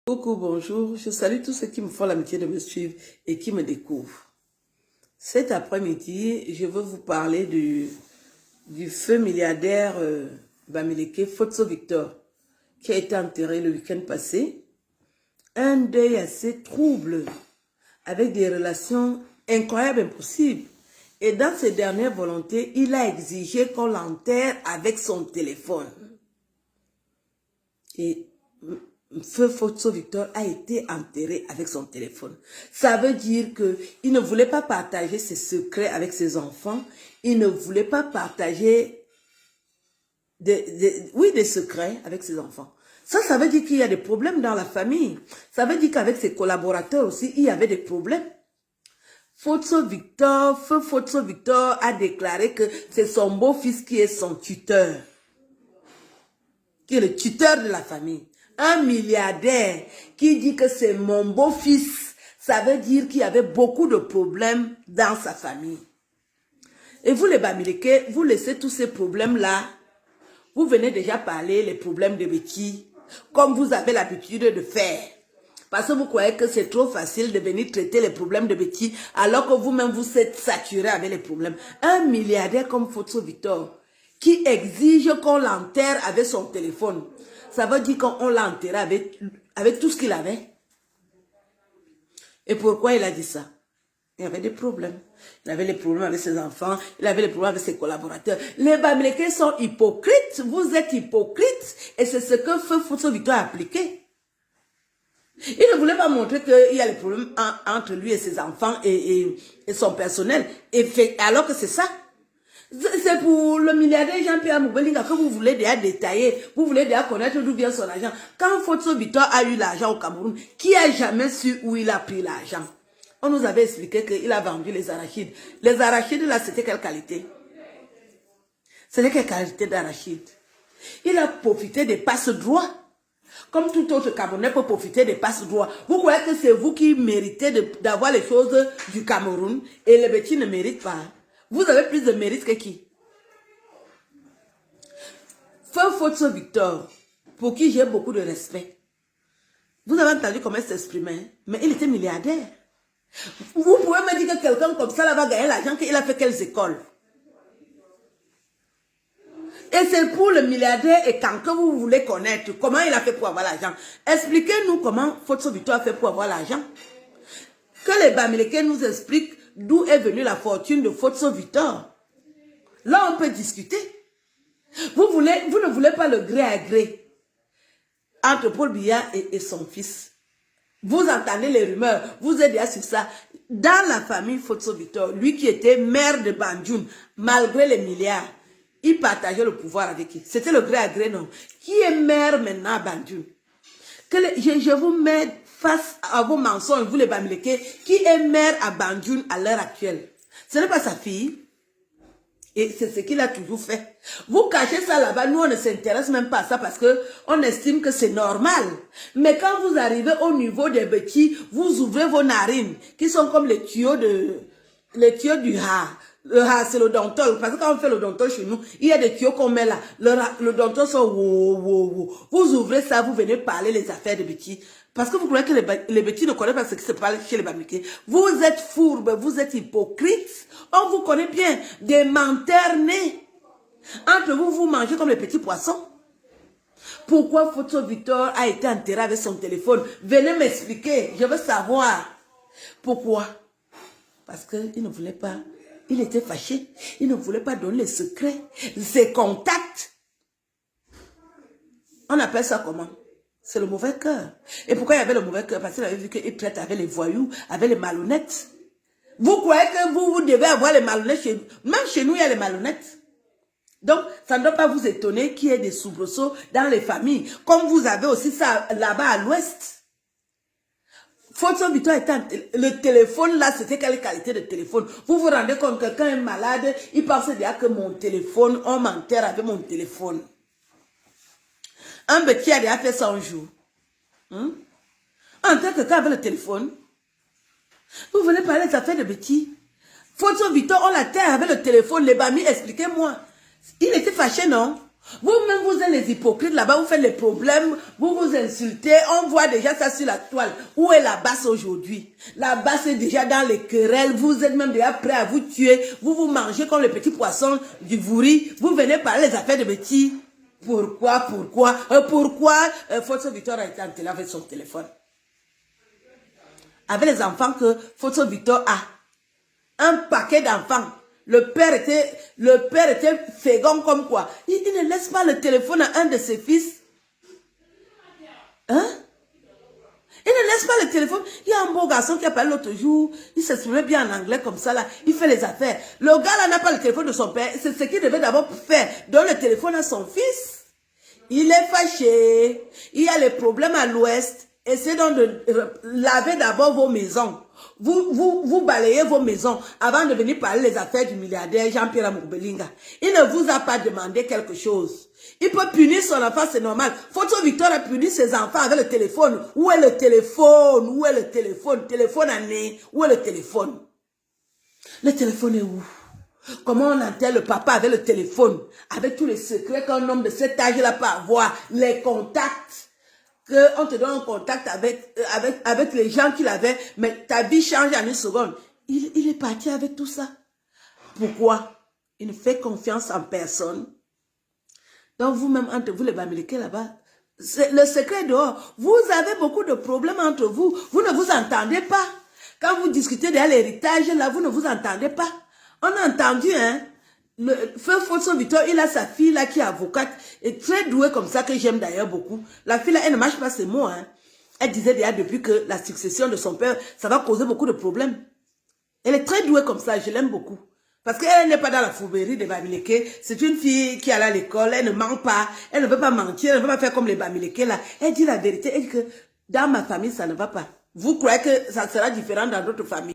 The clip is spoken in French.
Coucou, bonjour. Je salue tous ceux qui me font l'amitié de me suivre et qui me découvrent. Cet après-midi, je veux vous parler du feu milliardaire Bamileke Fotso Victor, qui a été enterré le week-end passé. Un deuil assez trouble, avec des relations incroyables, impossibles. Et dans ses dernières volontés, il a exigé qu'on l'enterre avec son téléphone. Et Feu Fotso Victor a été enterré avec son téléphone. Ça veut dire qu'il ne voulait pas partager ses secrets avec ses enfants. Il ne voulait pas partager des secrets avec ses enfants. Ça veut dire qu'il y a des problèmes dans la famille. Ça veut dire qu'avec ses collaborateurs aussi, il y avait des problèmes. Feu Fotso Victor a déclaré que c'est son beau-fils qui est son tuteur. Qui est le tuteur de la famille. Un milliardaire qui dit que c'est mon beau-fils, ça veut dire qu'il y avait beaucoup de problèmes dans sa famille. Et vous les Bamileke, vous laissez tous ces problèmes-là. Vous venez déjà parler les problèmes de Betty, comme vous avez l'habitude de faire. Parce que vous croyez que c'est trop facile de venir traiter les problèmes de Betty, alors que vous-même vous êtes saturé avec les problèmes. Un milliardaire comme Fotso Victor, qui exige qu'on l'enterre avec son téléphone. Ça veut dire qu'on l'a enterré avec tout ce qu'il avait. Et pourquoi il a dit ça? Il y avait des problèmes. Il avait des problèmes avec ses enfants, il avait des problèmes avec ses collaborateurs. Les Bamileke sont hypocrites, vous êtes hypocrites, et c'est ce que Feu Fotso Victor a appliqué. Il ne voulait pas montrer qu'il y a des problèmes entre lui et ses enfants et son personnel, alors que c'est ça. C'est pour le milliardaire Jean-Pierre Moubelinga que vous voulez déjà détailler, vous voulez déjà connaître d'où vient son argent. Quand Fotso Victor a eu l'argent au Cameroun, qui a jamais su où il a pris l'argent? On nous avait expliqué qu'il a vendu les arachides. Les arachides là, c'était quelle qualité? C'était quelle qualité d'arachide? Il a profité des passes droits. Comme tout autre Camerounais peut profiter des passes droits. Vous croyez que c'est vous qui méritez d'avoir les choses du Cameroun et les petits ne méritent pas? Vous avez plus de mérite que qui? Feu Fotso Victor, pour qui j'ai beaucoup de respect. Vous avez entendu comment il s'exprimait, mais il était milliardaire. Vous pouvez me dire que quelqu'un comme ça là va gagner l'argent, qu'il a fait quelles écoles? Et c'est pour le milliardaire et quand que vous voulez connaître comment il a fait pour avoir l'argent. Expliquez-nous comment Fotso Victor a fait pour avoir l'argent. Que les Bamileke nous expliquent d'où est venue la fortune de Fotso Victor. Là, on peut discuter. Vous ne voulez pas le gré à gré entre Paul Biya et son fils. Vous entendez les rumeurs, vous êtes déjà sur ça. Dans la famille Fotso Victor, lui qui était maire de Banjul, malgré les milliards, il partageait le pouvoir avec qui? C'était le gré à gré, non? Qui est maire maintenant à Banjul? Je vous mets face à vos mensonges, vous les Bamileke, qui est maire à Banjul à l'heure actuelle. Ce n'est pas sa fille. Et c'est ce qu'il a toujours fait. Vous cachez ça là-bas, nous on ne s'intéresse même pas à ça parce qu'on estime que c'est normal. Mais quand vous arrivez au niveau des petits, vous ouvrez vos narines, qui sont comme les tuyaux du ha. Le ha, c'est le dental. Parce que quand on fait le dental chez nous, il y a des tuyaux qu'on met là. Le dental sont Vous ouvrez ça, vous venez parler les affaires des petits. Parce que vous croyez que les petits ne connaissent pas ce qui se passe chez les Bamileke. Vous êtes fourbes, vous êtes hypocrites. On vous connaît bien. Des menteurs nés. Entre vous, vous mangez comme les petits poissons. Pourquoi Fotso Victor a été enterré avec son téléphone? Venez m'expliquer. Je veux savoir. Pourquoi? Parce qu'il ne voulait pas. Il était fâché. Il ne voulait pas donner les secrets. Ses contacts. On appelle ça comment? C'est le mauvais cœur. Et pourquoi il y avait le mauvais cœur? Parce qu'il avait vu qu'il traite avec les voyous, avec les malhonnêtes. Vous croyez que vous devez avoir les malhonnêtes chez nous? Même chez nous, il y a les malhonnêtes. Donc, ça ne doit pas vous étonner qu'il y ait des soubresauts dans les familles. Comme vous avez aussi ça là-bas à l'ouest. Fotso Victor était le téléphone là, c'était quelle qualité de téléphone? Vous vous rendez compte que quelqu'un est malade, il pense déjà que mon téléphone, on m'enterre avec mon téléphone. Un petit a déjà fait 100 jours. En tant que cas avec le téléphone, vous venez parler des affaires de petits. Fotso Victor, on la terre avec le téléphone. Les Bami, expliquez-moi. Il était fâché, non? Vous-même, vous êtes les hypocrites là-bas, vous faites les problèmes, vous vous insultez, on voit déjà ça sur la toile. Où est la basse aujourd'hui? La basse est déjà dans les querelles, vous êtes même déjà prêt à vous tuer, vous vous mangez comme les petits poissons du Vouri, vous venez parler les affaires de petits. Pourquoi Photo Victor a été en télé avec son téléphone? Avec les enfants que Photo Victor a. Un paquet d'enfants. Le père était fécond comme quoi. Il ne laisse pas le téléphone à un de ses fils. Hein? Il ne laisse pas le téléphone. Il y a un beau garçon qui a parlé l'autre jour. Il s'exprimait bien en anglais comme ça là. Il fait les affaires. Le gars là n'a pas le téléphone de son père. C'est ce qu'il devait d'abord faire. Donner le téléphone à son fils. Il est fâché. Il y a les problèmes à l'ouest. Essayez donc de laver d'abord vos maisons. Vous balayez vos maisons avant de venir parler les affaires du milliardaire Jean-Pierre Amourbelinga. Il ne vous a pas demandé quelque chose. Il peut punir son enfant, c'est normal. Photo Victor a puni ses enfants avec le téléphone. Où est le téléphone? Où est le téléphone? Téléphone à nez. Où est le téléphone? Le téléphone est où? Comment on enterre le papa avec le téléphone? Avec tous les secrets qu'un homme de cet âge-là peut avoir. Les contacts. Qu'on te donne un contact avec les gens qu'il avait, mais ta vie change en une seconde. Il est parti avec tout ça. Pourquoi? Il ne fait confiance en personne. Donc vous-même, entre vous les Bamileke là-bas, le secret dehors, vous avez beaucoup de problèmes entre vous. Vous ne vous entendez pas. Quand vous discutez de l'héritage, là, vous ne vous entendez pas. On a entendu, hein? Le Feu Photo Victor, il a sa fille là qui est avocate et très douée comme ça, que j'aime d'ailleurs beaucoup. La fille là, elle ne marche pas ses mots, hein. Elle disait déjà depuis que la succession de son père, ça va causer beaucoup de problèmes. Elle est très douée comme ça, je l'aime beaucoup. Parce qu'elle n'est pas dans la fourberie des Bamileke. C'est une fille qui est à l'école, elle ne ment pas, elle ne veut pas mentir, elle ne veut pas faire comme les Bamileke là. Elle dit la vérité, elle dit que dans ma famille, ça ne va pas. Vous croyez que ça sera différent dans d'autres familles?